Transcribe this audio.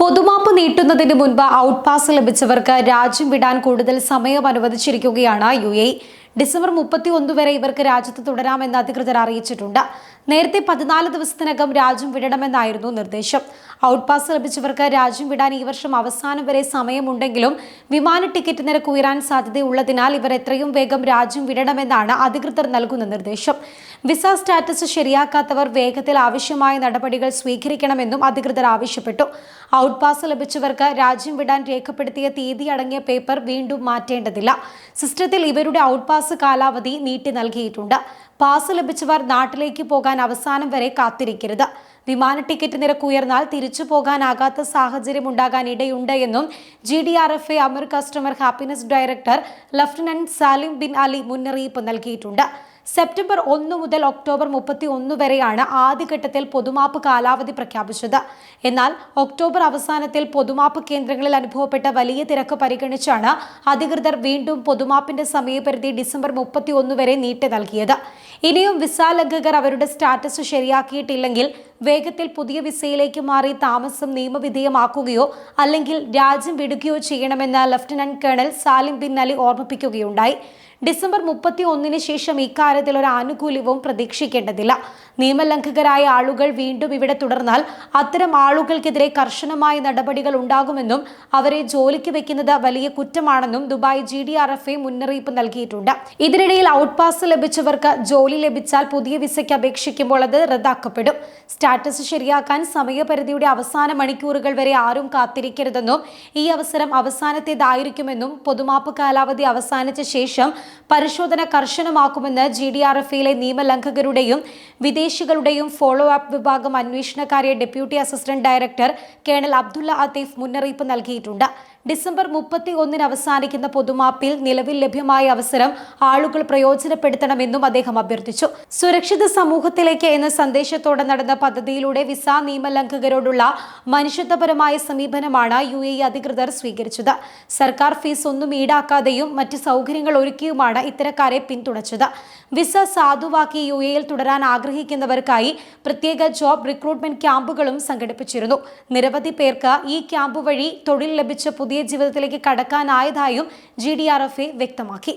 പൊതുമാപ്പ് നീട്ടുന്നതിന് മുൻപ് out pass ലഭിച്ചവർക്ക് രാജ്യം വിടാൻ കൂടുതൽ സമയം അനുവദിച്ചിരിക്കുകയാണ് UAE. ഡിസംബർ 31 വരെ ഇവർക്ക് രാജ്യത്ത് തുടരാമെന്ന് അധികൃതർ അറിയിച്ചിട്ടുണ്ട്. നേരത്തെ 14 ദിവസത്തിനകം രാജ്യം വിടണമെന്നായിരുന്നു നിർദ്ദേശം. ഔട്ട് പാസ് ലഭിച്ചവർക്ക് രാജ്യം വിടാൻ ഈ വർഷം അവസാനം വരെ സമയമുണ്ടെങ്കിലും വിമാന ടിക്കറ്റ് നിരക്ക് ഉയരാൻ സാധ്യതയുള്ളതിനാൽ ഇവർ എത്രയും വേഗം രാജ്യം വിടണമെന്നാണ് അധികൃതർ നൽകുന്ന നിർദ്ദേശം. വിസ സ്റ്റാറ്റസ് ശരിയാക്കാത്തവർ വേഗത്തിൽ ആവശ്യമായ നടപടികൾ സ്വീകരിക്കണമെന്നും അധികൃതർ ആവശ്യപ്പെട്ടു. ഔട്ട് പാസ് ലഭിച്ചവർക്ക് രാജ്യം വിടാൻ രേഖപ്പെടുത്തിയ തീയതി അടങ്ങിയ പേപ്പർ വീണ്ടും മാറ്റേണ്ടതില്ല. സിസ്റ്റത്തിൽ ഇവരുടെ ഔട്ട് പാസ് കാലാവധി നീട്ടി നൽകിയിട്ടുണ്ട്. പാസ് ലഭിച്ചവർ നാട്ടിലേക്ക് പോകാൻ അവസാനം വരെ കാത്തിരിക്കരുത്. വിമാന ടിക്കറ്റ് നിരക്ക് ഉയർന്നാൽ തിരിച്ചു പോകാനാകാത്ത സാഹചര്യം ഉണ്ടാകാൻ ഇടയുണ്ട് എന്നും GDRFA Amar customer happiness director lieutenant Salim bin Ali മുന്നറിയിപ്പ് നൽകിയിട്ടുണ്ട്. സെപ്റ്റംബർ 1 മുതൽ ഒക്ടോബർ 31 വരെയാണ് ആദ്യഘട്ടത്തിൽ പൊതുമാപ്പ് കാലാവധി പ്രഖ്യാപിച്ചത്. എന്നാൽ ഒക്ടോബർ അവസാനത്തിൽ പൊതുമാപ്പ് കേന്ദ്രങ്ങളിൽ അനുഭവപ്പെട്ട വലിയ തിരക്ക് പരിഗണിച്ചാണ് അധികൃതർ വീണ്ടും പൊതുമാപ്പിന്റെ സമയപരിധി ഡിസംബർ 31 വരെ നീട്ടി നൽകിയത്. ഇനിയും വിസ ലംഘകർ അവരുടെ സ്റ്റാറ്റസ് ശരിയാക്കിയിട്ടില്ലെങ്കിൽ വേഗത്തിൽ പുതിയ വിസയിലേക്ക് മാറി താമസം നിയമവിധേയമാക്കുകയോ അല്ലെങ്കിൽ രാജ്യം വിടുകയോ ചെയ്യണമെന്ന് lieutenant colonel Salim bin Ali ഓർമ്മിപ്പിക്കുകയുണ്ടായി. ഡിസംബർ 31 ശേഷം ഇക്കാര്യത്തിൽ ഒരു ആനുകൂല്യവും പ്രതീക്ഷിക്കേണ്ടതില്ല. നിയമലംഘകരായ ആളുകൾ വീണ്ടും ഇവിടെ തുടർന്നാൽ അത്തരം ആളുകൾക്കെതിരെ കർശനമായ നടപടികൾ ഉണ്ടാകുമെന്നും അവരെ ജോലിക്ക് വെക്കുന്നത് വലിയ കുറ്റമാണെന്നും ദുബായ് GDRFA മുന്നറിയിപ്പ് നൽകിയിട്ടുണ്ട്. ഇതിനിടയിൽ ഔട്ട് പാസ് ലഭിച്ചവർക്ക് ജോലി ലഭിച്ചാൽ പുതിയ വിസയ്ക്ക് അപേക്ഷിക്കുമ്പോൾ അത് റദ്ദാക്കപ്പെടും. സ്റ്റാറ്റസ് ശരിയാക്കാൻ സമയപരിധിയുടെ അവസാന മണിക്കൂറുകൾ വരെ ആരും കാത്തിരിക്കരുതെന്നും ഈ അവസരം അവസാനത്തേതായിരിക്കുമെന്നും പൊതുമാപ്പ് കാലാവധി അവസാനിച്ച ശേഷം പരിശോധന കർശനമാക്കുമെന്ന് GDRFAയിലെ നിയമലംഘകരുടെയും വിദേശികളുടെയും ഫോളോ അപ്പ് വിഭാഗം അന്വേഷണകാര്യ deputy assistant director colonel Abdullah Atheef മുന്നറിയിപ്പ് നൽകിയിട്ടുണ്ട്. ഡിസംബർ 31 അവസാനിക്കുന്ന പൊതുമാപ്പിൽ നിലവിൽ ലഭ്യമായ അവസരം ആളുകൾ പ്രയോജനപ്പെടുത്തണമെന്നും അദ്ദേഹം അഭ്യർത്ഥിച്ചു. സുരക്ഷിത സമൂഹത്തിലേക്ക് എന്ന സന്ദേശത്തോടെ നടന്ന പദ്ധതിയിലൂടെ വിസ നിയമലംഘകരോടുള്ള മനുഷ്യത്വപരമായ സമീപനമാണ് UAE അധികൃതർ സ്വീകരിച്ചത്. സർക്കാർ ഫീസ് ഒന്നും ഈടാക്കാതെയും മറ്റ് സൗകര്യങ്ങൾ ഒരുക്കിയുമാണ് ഇത്തരക്കാരെ പിന്തുണച്ചത്. വിസ സാധുവാക്കി UAEയിൽ തുടരാൻ ആഗ്രഹിക്കുന്നവർക്കായി പ്രത്യേക ജോബ് റിക്രൂട്ട്മെന്റ് ക്യാമ്പുകളും സംഘടിപ്പിച്ചിരുന്നു. നിരവധി പേർക്ക് ഈ ക്യാമ്പ് വഴി തൊഴിൽ ലഭിച്ച പുതിയ ജീവിതത്തിലേക്ക് കടക്കാനായതായും GDRFA വ്യക്തമാക്കി.